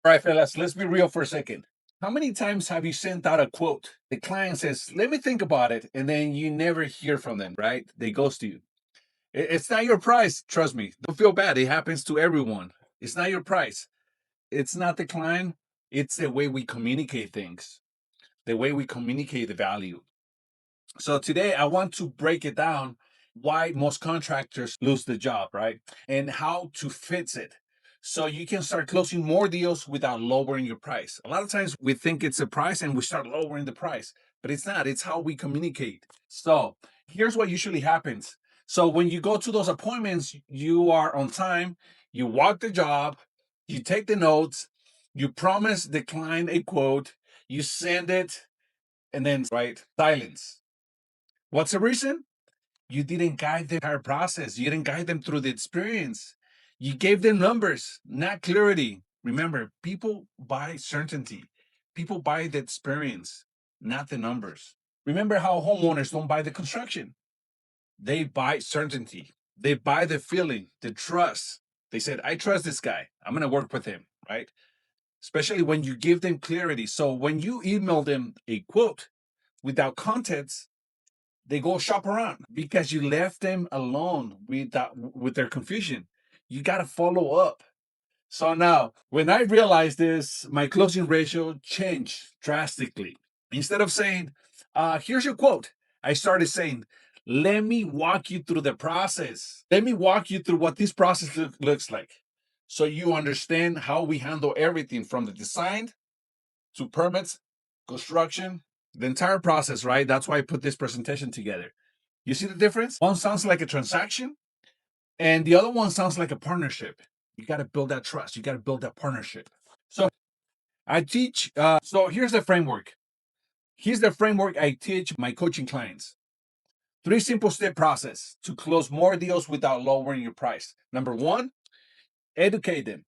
All right, fellas, let's be real for a second. How many times have you sent out a quote? The client says, let me think about it. And then you never hear from them, right? They ghost you. It's not your price. Trust me. Don't feel bad. It happens to everyone. It's not your price. It's not the client. It's the way we communicate things, the way we communicate the value. So today I want to break it down why most contractors lose the job, right? And how to fix it. So you can start closing more deals without lowering your price. A lot of times we think it's a price and we start lowering the price, but it's not. It's how we communicate. So here's what usually happens. So when you go to those appointments, you are on time, you walk the job, you take the notes, you promise the client a quote, you send it, and then right silence. What's the reason? You didn't guide the entire process. You didn't guide them through the experience. You gave them numbers, not clarity. Remember, people buy certainty. People buy the experience, not the numbers. Remember how homeowners don't buy the construction. They buy certainty. They buy the feeling, the trust. They said, I trust this guy. I'm going to work with him, right? Especially when you give them clarity. So when you email them a quote without context, they go shop around because you left them alone with their confusion. You got to follow up. So now, when I realized this, my closing ratio changed drastically. Instead of saying, here's your quote, I started saying, let me walk you through the process. Let me walk you through what this process looks like. So you understand how we handle everything from the design to permits, construction, the entire process, right? That's why I put this presentation together. You see the difference? One sounds like a transaction, and the other one sounds like a partnership. You got to build that trust. You got to build that partnership. So I teach. So here's the framework. Here's the framework I teach my coaching clients. Three simple step process to close more deals without lowering your price. Number one, educate them.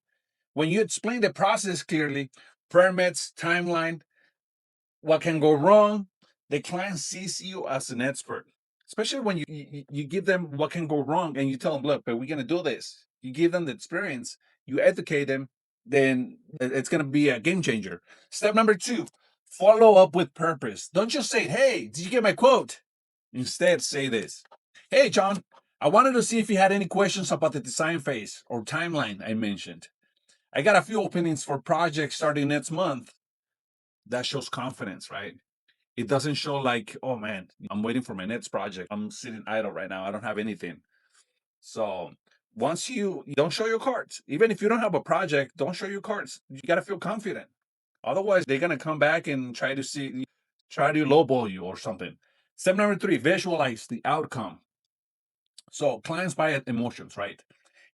When you explain the process clearly, permits, timeline, what can go wrong, the client sees you as an expert. Especially when you give them what can go wrong and you tell them, look, but we're going to do this. You give them the experience, you educate them, then it's going to be a game changer. Step number two, follow up with purpose. Don't just say, hey, did you get my quote? Instead, say this. Hey, John, I wanted to see if you had any questions about the design phase or timeline I mentioned. I got a few openings for projects starting next month. That shows confidence, right? It doesn't show like, oh man, I'm waiting for my next project. I'm sitting idle right now. I don't have anything. So once you don't show your cards, even if you don't have a project, don't show your cards. You got to feel confident. Otherwise, they're going to come back and try to lowball you or something. Step number three, visualize the outcome. So clients buy emotions, right?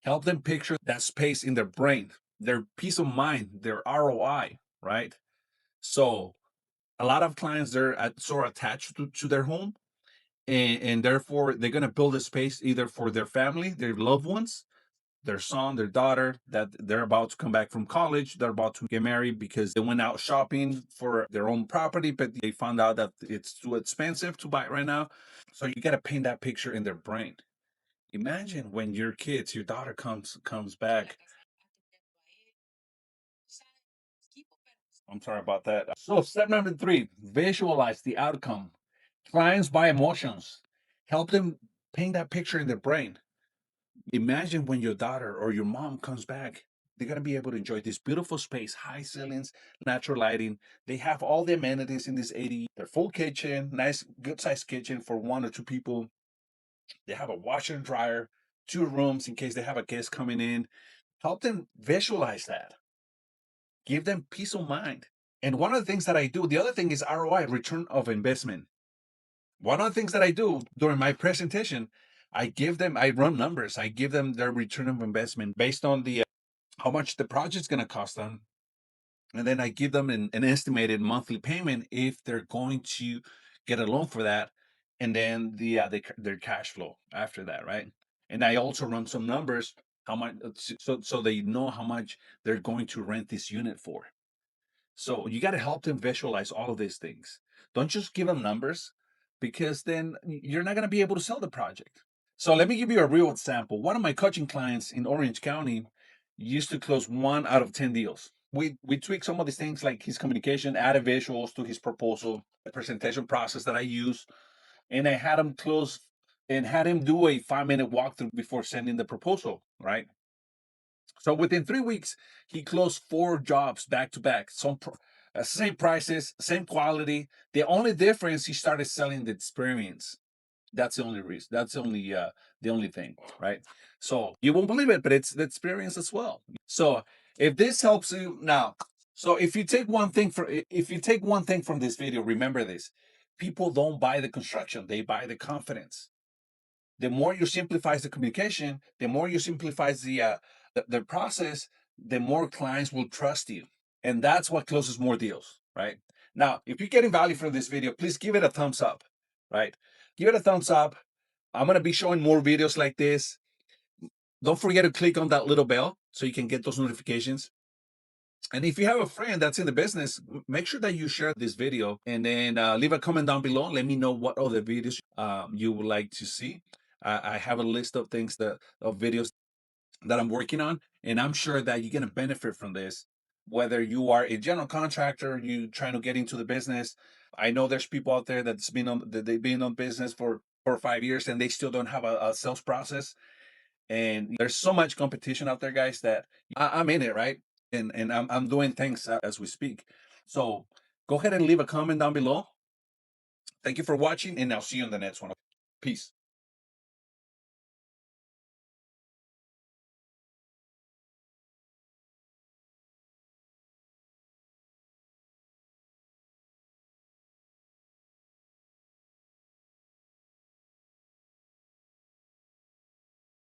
Help them picture that space in their brain, their peace of mind, their ROI, right? So a lot of clients, they're sort of attached to their home, and therefore they're going to build a space either for their family, their loved ones, their son, their daughter, that they're about to come back from college, they're about to get married because they went out shopping for their own property, but they found out that it's too expensive to buy right now. So you got to paint that picture in their brain. Imagine when your daughter comes back. I'm sorry about that. So step number three, visualize the outcome. Clients buy emotions. Help them paint that picture in their brain. Imagine when your daughter or your mom comes back, they're going to be able to enjoy this beautiful space, high ceilings, natural lighting. They have all the amenities in this 80, their full kitchen, nice, good sized kitchen for one or two people. They have a washer and dryer, two rooms in case they have a guest coming in. Help them visualize that. Give them peace of mind. And one of the things that I do, the other thing is ROI, return of investment. One of the things that I do during my presentation, I run numbers. I give them their return of investment based on the how much the project's going to cost them. And then I give them an estimated monthly payment if they're going to get a loan for that. And then their cash flow after that, right? And I also run some numbers, how much, so they know how much they're going to rent this unit for. So you got to help them visualize all of these things. Don't just give them numbers because then you're not going to be able to sell the project. So let me give you a real example. One of my coaching clients in Orange County used to close 1 out of 10 deals. we tweak some of these things like his communication, added visuals to his proposal, the presentation process that I use, and I had him close and had him do a 5 minute walkthrough before sending the proposal, right? So within 3 weeks, he closed 4 jobs back to back. Same prices, same quality. The only difference, he started selling the experience. That's the only reason. That's the only thing, right? So you won't believe it, but it's the experience as well. So if this helps you now, so if you take one thing from this video, remember this: people don't buy the construction; they buy the confidence. The more you simplify the communication, the more you simplify the process, the more clients will trust you, and that's what closes more deals, right? Now, if you're getting value from this video, please give it a thumbs up, right? Give it a thumbs up. I'm gonna be showing more videos like this. Don't forget to click on that little bell so you can get those notifications. And if you have a friend that's in the business, make sure that you share this video and then leave a comment down below. Let me know what other videos you would like to see. I have a list of things of videos that I'm working on, and I'm sure that you're going to benefit from this. Whether you are a general contractor, you trying to get into the business. I know there's people out there that they've been on business for 4 or 5 years and they still don't have a sales process. And there's so much competition out there, guys, that I'm in it, right? And I'm doing things as we speak. So go ahead and leave a comment down below. Thank you for watching, and I'll see you in the next one. Peace.